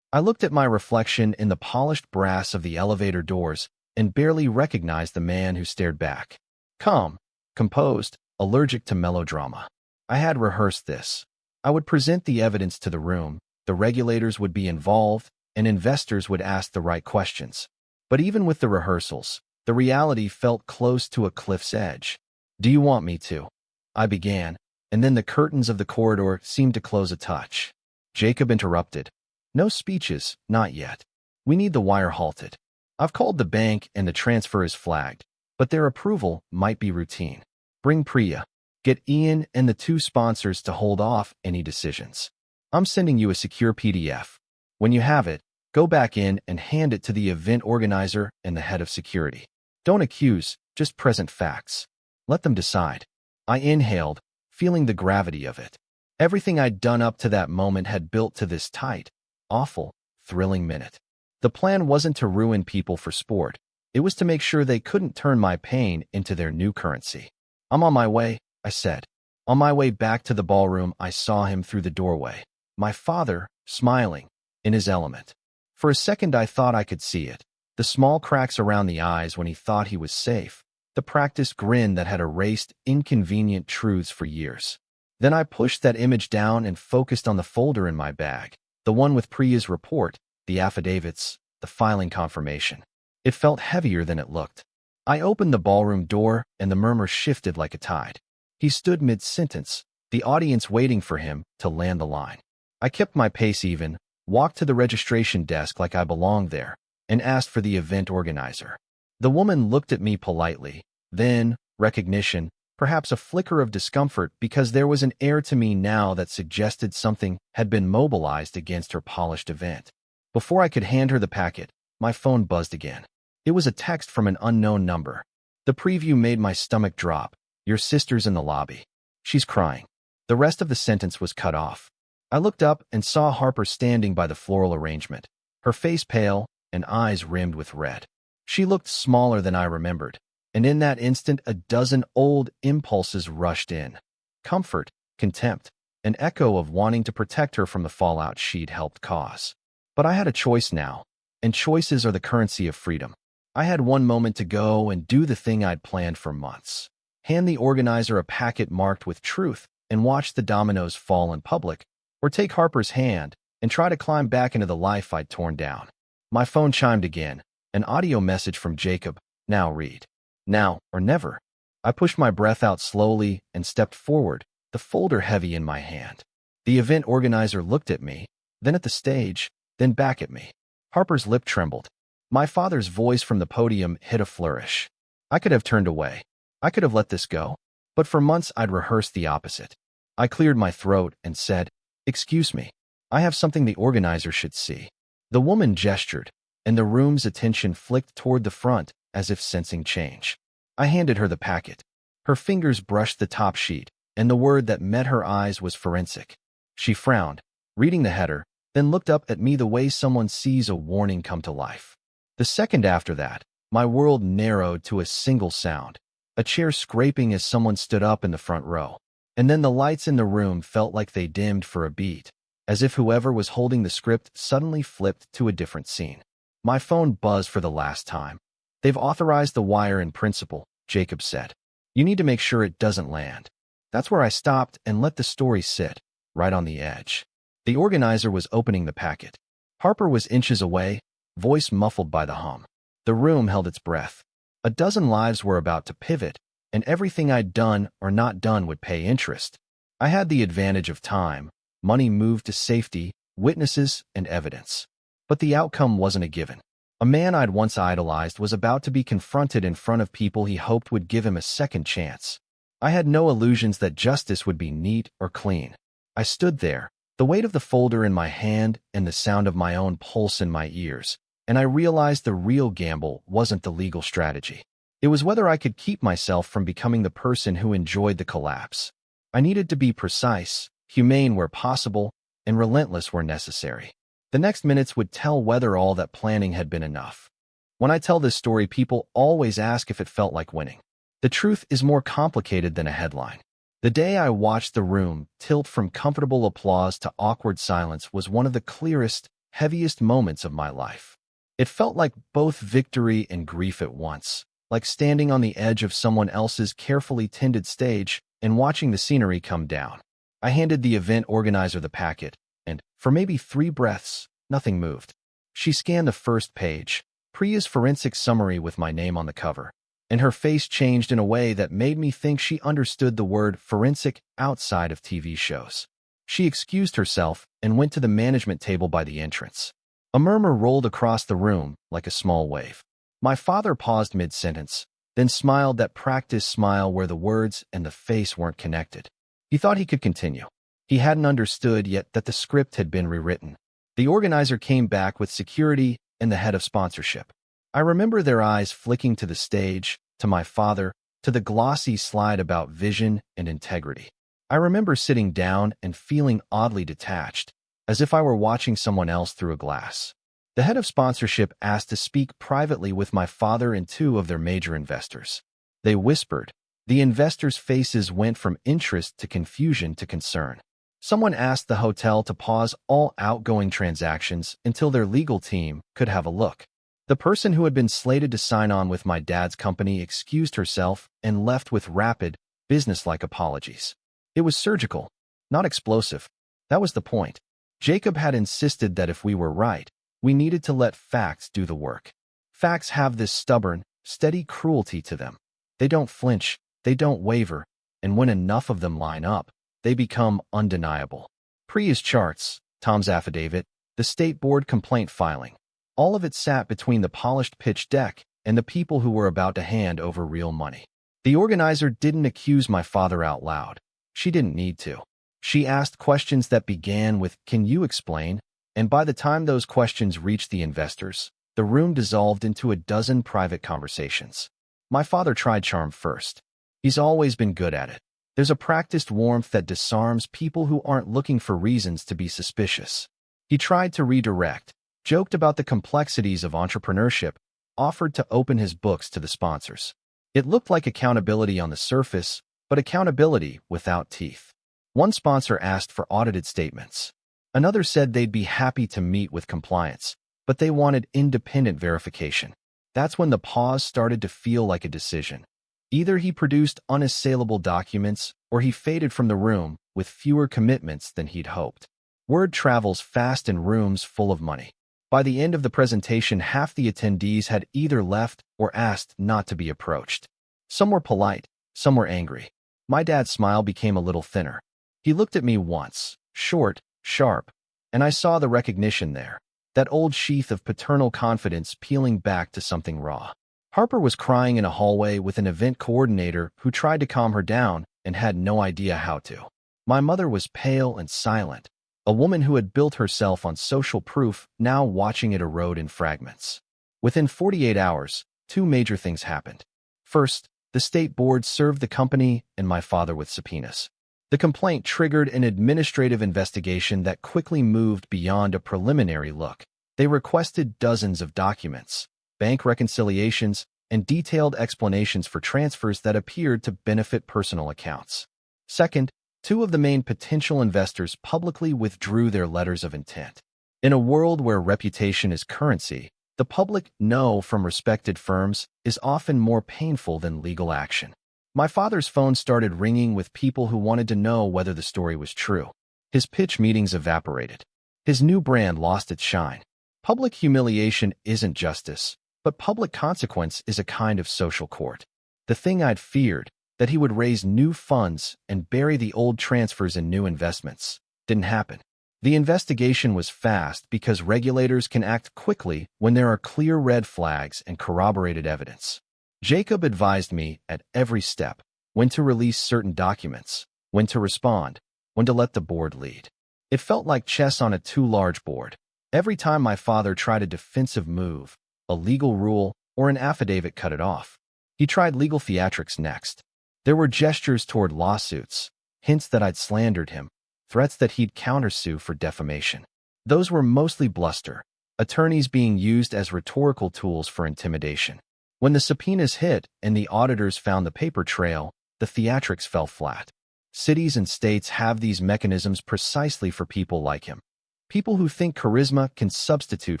A: I looked at my reflection in the polished brass of the elevator doors and barely recognized the man who stared back. Calm, composed, allergic to melodrama. I had rehearsed this. I would present the evidence to the room, the regulators would be involved, and investors would ask the right questions. But even with the rehearsals, the reality felt close to a cliff's edge. "Do you want me to?" I began, and then the curtains of the corridor seemed to close a touch. Jacob interrupted. "No speeches, not yet. We need the wire halted. I've called the bank and the transfer is flagged, but their approval might be routine. Bring Priya. Get Ian and the 2 sponsors to hold off any decisions. I'm sending you a secure PDF. When you have it, go back in and hand it to the event organizer and the head of security. Don't accuse, just present facts. Let them decide." I inhaled, feeling the gravity of it. Everything I'd done up to that moment had built to this tight, awful, thrilling minute. The plan wasn't to ruin people for sport. It was to make sure they couldn't turn my pain into their new currency. "I'm on my way," I said. On my way back to the ballroom, I saw him through the doorway. My father, smiling, in his element. For a second I thought I could see it. The small cracks around the eyes when he thought he was safe. The practiced grin that had erased inconvenient truths for years. Then I pushed that image down and focused on the folder in my bag. The one with Priya's report, the affidavits, the filing confirmation. It felt heavier than it looked. I opened the ballroom door and the murmur shifted like a tide. He stood mid-sentence, the audience waiting for him to land the line. I kept my pace even, walked to the registration desk like I belonged there, and asked for the event organizer. The woman looked at me politely, then, recognition, perhaps a flicker of discomfort because there was an air to me now that suggested something had been mobilized against her polished event. Before I could hand her the packet, my phone buzzed again. It was a text from an unknown number. The preview made my stomach drop. "Your sister's in the lobby. She's crying." The rest of the sentence was cut off. I looked up and saw Harper standing by the floral arrangement, her face pale and eyes rimmed with red. She looked smaller than I remembered, and in that instant a dozen old impulses rushed in. Comfort, contempt, an echo of wanting to protect her from the fallout she'd helped cause. But I had a choice now, and choices are the currency of freedom. I had one moment to go and do the thing I'd planned for months. Hand the organizer a packet marked with truth and watch the dominoes fall in public, or take Harper's hand and try to climb back into the life I'd torn down. My phone chimed again, an audio message from Jacob. Now read. Now or never. I pushed my breath out slowly and stepped forward, the folder heavy in my hand. The event organizer looked at me, then at the stage, then back at me. Harper's lip trembled. My father's voice from the podium hit a flourish. I could have turned away. I could have let this go. But for months I'd rehearsed the opposite. I cleared my throat and said, "Excuse me. I have something the organizer should see." The woman gestured, and the room's attention flicked toward the front as if sensing change. I handed her the packet. Her fingers brushed the top sheet, and the word that met her eyes was forensic. She frowned, reading the header, then looked up at me the way someone sees a warning come to life. The second after that, my world narrowed to a single sound, a chair scraping as someone stood up in the front row. And then the lights in the room felt like they dimmed for a beat, as if whoever was holding the script suddenly flipped to a different scene. My phone buzzed for the last time. "They've authorized the wire in principle," Jacob said. "You need to make sure it doesn't land." That's where I stopped and let the story sit, right on the edge. The organizer was opening the packet. Harper was inches away, voice muffled by the hum. The room held its breath. A dozen lives were about to pivot, and everything I'd done or not done would pay interest. I had the advantage of time. Money moved to safety, witnesses, and evidence. But the outcome wasn't a given. A man I'd once idolized was about to be confronted in front of people he hoped would give him a second chance. I had no illusions that justice would be neat or clean. I stood there, the weight of the folder in my hand and the sound of my own pulse in my ears, and I realized the real gamble wasn't the legal strategy. It was whether I could keep myself from becoming the person who enjoyed the collapse. I needed to be precise, humane where possible, and relentless where necessary. The next minutes would tell whether all that planning had been enough. When I tell this story, people always ask if it felt like winning. The truth is more complicated than a headline. The day I watched the room tilt from comfortable applause to awkward silence was one of the clearest, heaviest moments of my life. It felt like both victory and grief at once, like standing on the edge of someone else's carefully tended stage and watching the scenery come down. I handed the event organizer the packet, and, for maybe 3 breaths, nothing moved. She scanned the first page, Priya's forensic summary with my name on the cover, and her face changed in a way that made me think she understood the word forensic outside of TV shows. She excused herself and went to the management table by the entrance. A murmur rolled across the room like a small wave. My father paused mid-sentence, then smiled that practiced smile where the words and the face weren't connected. He thought he could continue. He hadn't understood yet that the script had been rewritten. The organizer came back with security and the head of sponsorship. I remember their eyes flicking to the stage, to my father, to the glossy slide about vision and integrity. I remember sitting down and feeling oddly detached, as if I were watching someone else through a glass. The head of sponsorship asked to speak privately with my father and 2 of their major investors. They whispered. The investors' faces went from interest to confusion to concern. Someone asked the hotel to pause all outgoing transactions until their legal team could have a look. The person who had been slated to sign on with my dad's company excused herself and left with rapid, businesslike apologies. It was surgical, not explosive. That was the point. Jacob had insisted that if we were right, we needed to let facts do the work. Facts have this stubborn, steady cruelty to them. They don't flinch, they don't waver, and when enough of them line up, they become undeniable. Priya's charts, Tom's affidavit, the state board complaint filing, all of it sat between the polished pitch deck and the people who were about to hand over real money. The organizer didn't accuse my father out loud. She didn't need to. She asked questions that began with, "Can you explain?" And by the time those questions reached the investors, the room dissolved into a dozen private conversations. My father tried charm first. He's always been good at it. There's a practiced warmth that disarms people who aren't looking for reasons to be suspicious. He tried to redirect, joked about the complexities of entrepreneurship, offered to open his books to the sponsors. It looked like accountability on the surface, but accountability without teeth. One sponsor asked for audited statements. Another said they'd be happy to meet with compliance, but they wanted independent verification. That's when the pause started to feel like a decision. Either he produced unassailable documents, or he faded from the room with fewer commitments than he'd hoped. Word travels fast in rooms full of money. By the end of the presentation, half the attendees had either left or asked not to be approached. Some were polite, some were angry. My dad's smile became a little thinner. He looked at me once, short, sharp, and I saw the recognition there, that old sheath of paternal confidence peeling back to something raw. Harper was crying in a hallway with an event coordinator who tried to calm her down and had no idea how to. My mother was pale and silent, a woman who had built herself on social proof, now watching it erode in fragments. Within 48 hours, two major things happened. First, the state board served the company and my father with subpoenas. The complaint triggered an administrative investigation that quickly moved beyond a preliminary look. They requested dozens of documents, bank reconciliations, and detailed explanations for transfers that appeared to benefit personal accounts. Second, two of the main potential investors publicly withdrew their letters of intent. In a world where reputation is currency, the public no from respected firms is often more painful than legal action. My father's phone started ringing with people who wanted to know whether the story was true. His pitch meetings evaporated. His new brand lost its shine. Public humiliation isn't justice, but public consequence is a kind of social court. The thing I'd feared, that he would raise new funds and bury the old transfers in new investments, didn't happen. The investigation was fast because regulators can act quickly when there are clear red flags and corroborated evidence. Jacob advised me at every step when to release certain documents, when to respond, when to let the board lead. It felt like chess on a too large board. Every time my father tried a defensive move, a legal rule, or an affidavit cut it off. He tried legal theatrics next. There were gestures toward lawsuits, hints that I'd slandered him, threats that he'd countersue for defamation. Those were mostly bluster, attorneys being used as rhetorical tools for intimidation. When the subpoenas hit and the auditors found the paper trail, the theatrics fell flat. Cities and states have these mechanisms precisely for people like him. People who think charisma can substitute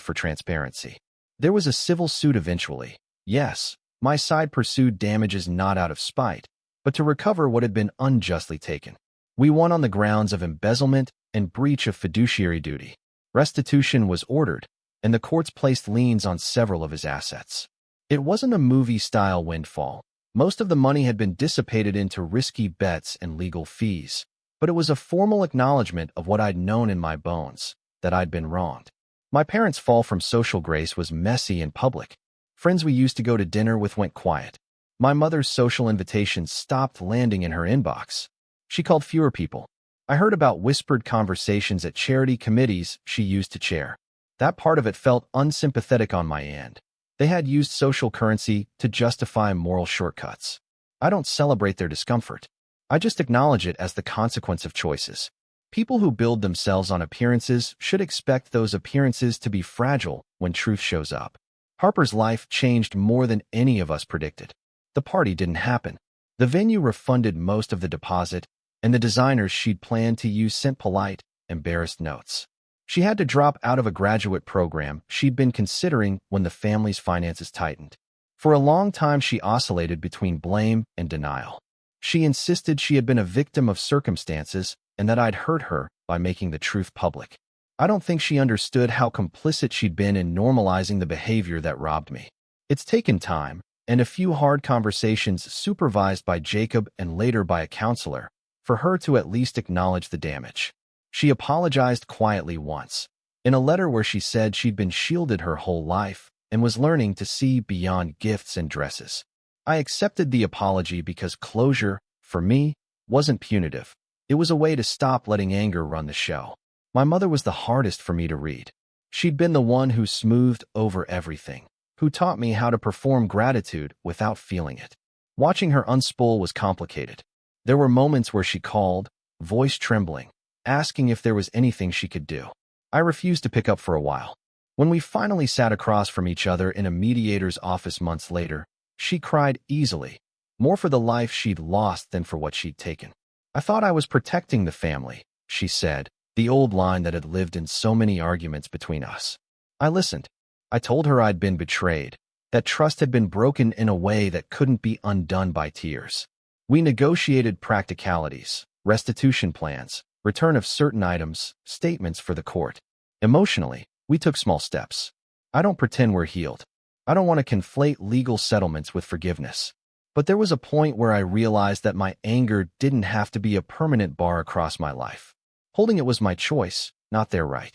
A: for transparency. There was a civil suit eventually. Yes, my side pursued damages not out of spite, but to recover what had been unjustly taken. We won on the grounds of embezzlement and breach of fiduciary duty. Restitution was ordered, and the courts placed liens on several of his assets. It wasn't a movie-style windfall. Most of the money had been dissipated into risky bets and legal fees, but it was a formal acknowledgement of what I'd known in my bones, that I'd been wronged. My parents' fall from social grace was messy and public. Friends we used to go to dinner with went quiet. My mother's social invitations stopped landing in her inbox. She called fewer people. I heard about whispered conversations at charity committees she used to chair. That part of it felt unsympathetic on my end. They had used social currency to justify moral shortcuts. I don't celebrate their discomfort. I just acknowledge it as the consequence of choices. People who build themselves on appearances should expect those appearances to be fragile when truth shows up. Harper's life changed more than any of us predicted. The party didn't happen. The venue refunded most of the deposit, and the designers she'd planned to use sent polite, embarrassed notes. She had to drop out of a graduate program she'd been considering when the family's finances tightened. For a long time, she oscillated between blame and denial. She insisted she had been a victim of circumstances and that I'd hurt her by making the truth public. I don't think she understood how complicit she'd been in normalizing the behavior that robbed me. It's taken time, and a few hard conversations supervised by Jacob and later by a counselor, for her to at least acknowledge the damage. She apologized quietly once, in a letter where she said she'd been shielded her whole life and was learning to see beyond gifts and dresses. I accepted the apology because closure, for me, wasn't punitive. It was a way to stop letting anger run the show. My mother was the hardest for me to read. She'd been the one who smoothed over everything, who taught me how to perform gratitude without feeling it. Watching her unspool was complicated. There were moments where she called, voice trembling, asking if there was anything she could do. I refused to pick up for a while. When we finally sat across from each other in a mediator's office months later, she cried easily, more for the life she'd lost than for what she'd taken. "I thought I was protecting the family," she said, the old line that had lived in so many arguments between us. I listened. I told her I'd been betrayed, that trust had been broken in a way that couldn't be undone by tears. We negotiated practicalities, restitution plans, return of certain items, statements for the court. Emotionally, we took small steps. I don't pretend we're healed. I don't want to conflate legal settlements with forgiveness. But there was a point where I realized that my anger didn't have to be a permanent bar across my life. Holding it was my choice, not their right.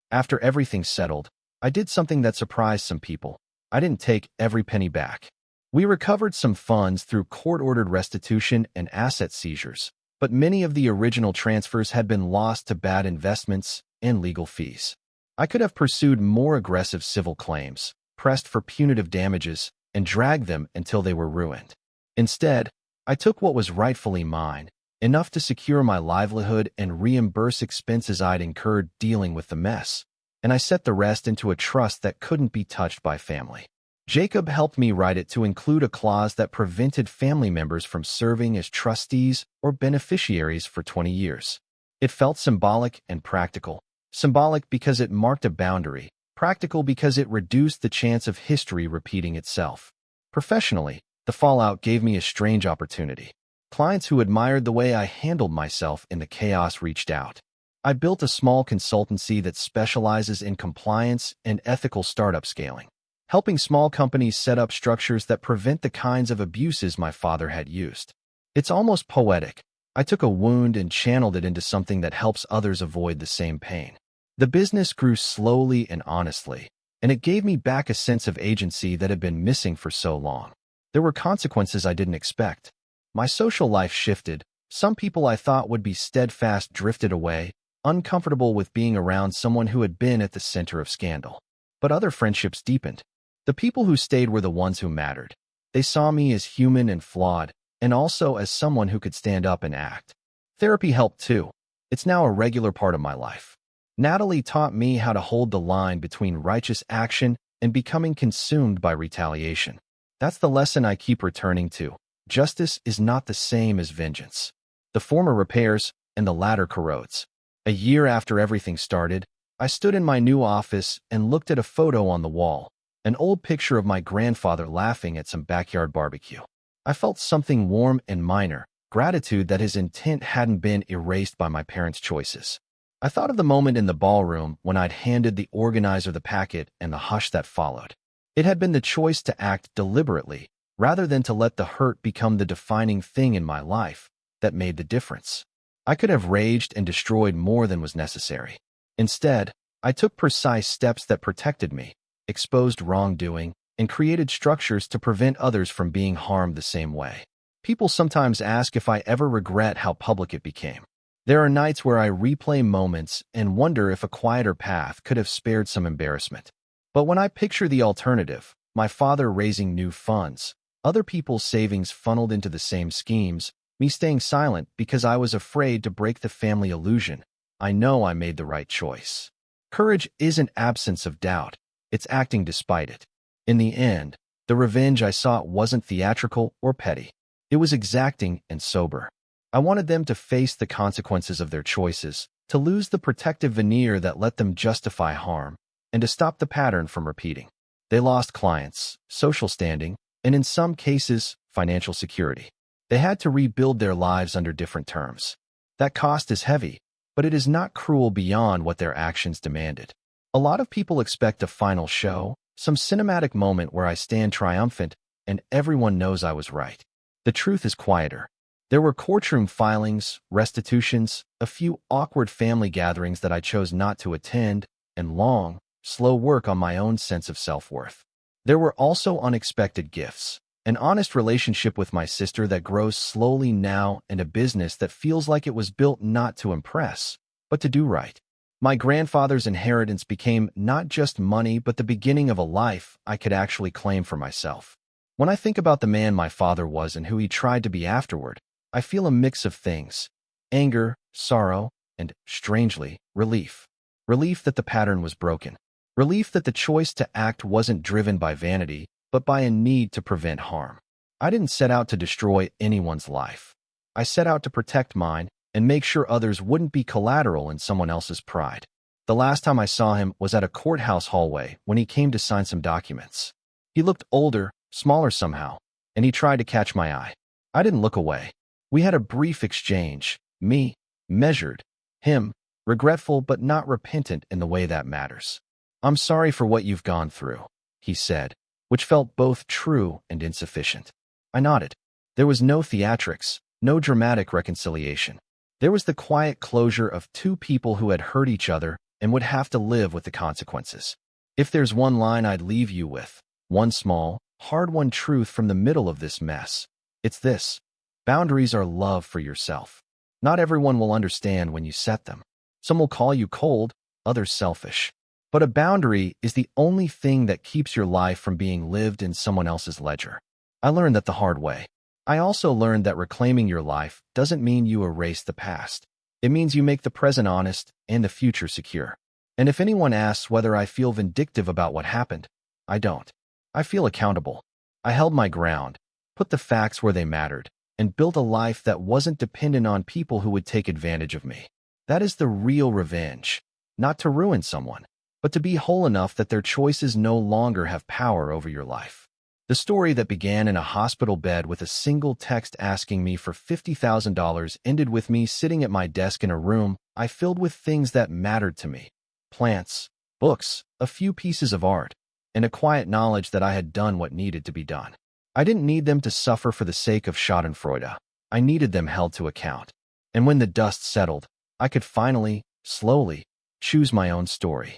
A: After everything settled, I did something that surprised some people. I didn't take every penny back. We recovered some funds through court-ordered restitution and asset seizures, but many of the original transfers had been lost to bad investments and legal fees. I could have pursued more aggressive civil claims, pressed for punitive damages, and dragged them until they were ruined. Instead, I took what was rightfully mine, enough to secure my livelihood and reimburse expenses I'd incurred dealing with the mess, and I set the rest into a trust that couldn't be touched by family. Jacob helped me write it to include a clause that prevented family members from serving as trustees or beneficiaries for 20 years. It felt symbolic and practical. Symbolic because it marked a boundary, practical because it reduced the chance of history repeating itself. Professionally, the fallout gave me a strange opportunity. Clients who admired the way I handled myself in the chaos reached out. I built a small consultancy that specializes in compliance and ethical startup scaling, helping small companies set up structures that prevent the kinds of abuses my father had used. It's almost poetic. I took a wound and channeled it into something that helps others avoid the same pain. The business grew slowly and honestly, and it gave me back a sense of agency that had been missing for so long. There were consequences I didn't expect. My social life shifted. Some people I thought would be steadfast drifted away, uncomfortable with being around someone who had been at the center of scandal. But other friendships deepened. The people who stayed were the ones who mattered. They saw me as human and flawed, and also as someone who could stand up and act. Therapy helped too. It's now a regular part of my life. Natalie taught me how to hold the line between righteous action and becoming consumed by retaliation. That's the lesson I keep returning to. Justice is not the same as vengeance. The former repairs, and the latter corrodes. A year after everything started, I stood in my new office and looked at a photo on the wall, an old picture of my grandfather laughing at some backyard barbecue. I felt something warm and minor, gratitude that his intent hadn't been erased by my parents' choices. I thought of the moment in the ballroom when I'd handed the organizer the packet and the hush that followed. It had been the choice to act deliberately, rather than to let the hurt become the defining thing in my life that made the difference. I could have raged and destroyed more than was necessary. Instead, I took precise steps that protected me, exposed wrongdoing, and created structures to prevent others from being harmed the same way. People sometimes ask if I ever regret how public it became. There are nights where I replay moments and wonder if a quieter path could have spared some embarrassment. But when I picture the alternative, my father raising new funds, other people's savings funneled into the same schemes, me staying silent because I was afraid to break the family illusion, I know I made the right choice. Courage isn't absence of doubt, it's acting despite it. In the end, the revenge I sought wasn't theatrical or petty. It was exacting and sober. I wanted them to face the consequences of their choices, to lose the protective veneer that let them justify harm, and to stop the pattern from repeating. They lost clients, social standing, and in some cases, financial security. They had to rebuild their lives under different terms. That cost is heavy, but it is not cruel beyond what their actions demanded. A lot of people expect a final show, some cinematic moment where I stand triumphant and everyone knows I was right. The truth is quieter. There were courtroom filings, restitutions, a few awkward family gatherings that I chose not to attend, and long, slow work on my own sense of self-worth. There were also unexpected gifts, an honest relationship with my sister that grows slowly now, and a business that feels like it was built not to impress, but to do right. My grandfather's inheritance became not just money but the beginning of a life I could actually claim for myself. When I think about the man my father was and who he tried to be afterward, I feel a mix of things: anger, sorrow, and, strangely, relief. Relief that the pattern was broken. Relief that the choice to act wasn't driven by vanity, but by a need to prevent harm. I didn't set out to destroy anyone's life. I set out to protect mine and make sure others wouldn't be collateral in someone else's pride. The last time I saw him was at a courthouse hallway when he came to sign some documents. He looked older, smaller somehow, and he tried to catch my eye. I didn't look away. We had a brief exchange, me, measured, him, regretful but not repentant in the way that matters. "I'm sorry for what you've gone through," he said, which felt both true and insufficient. I nodded. There was no theatrics, no dramatic reconciliation. There was the quiet closure of two people who had hurt each other and would have to live with the consequences. If there's one line I'd leave you with, one small, hard-won truth from the middle of this mess, it's this: boundaries are love for yourself. Not everyone will understand when you set them. Some will call you cold, others selfish. But a boundary is the only thing that keeps your life from being lived in someone else's ledger. I learned that the hard way. I also learned that reclaiming your life doesn't mean you erase the past. It means you make the present honest and the future secure. And if anyone asks whether I feel vindictive about what happened, I don't. I feel accountable. I held my ground, put the facts where they mattered, and built a life that wasn't dependent on people who would take advantage of me. That is the real revenge. Not to ruin someone, but to be whole enough that their choices no longer have power over your life. The story that began in a hospital bed with a single text asking me for $50,000 ended with me sitting at my desk in a room I filled with things that mattered to me: plants, books, a few pieces of art, and a quiet knowledge that I had done what needed to be done. I didn't need them to suffer for the sake of schadenfreude. I needed them held to account. And when the dust settled, I could finally, slowly, choose my own story.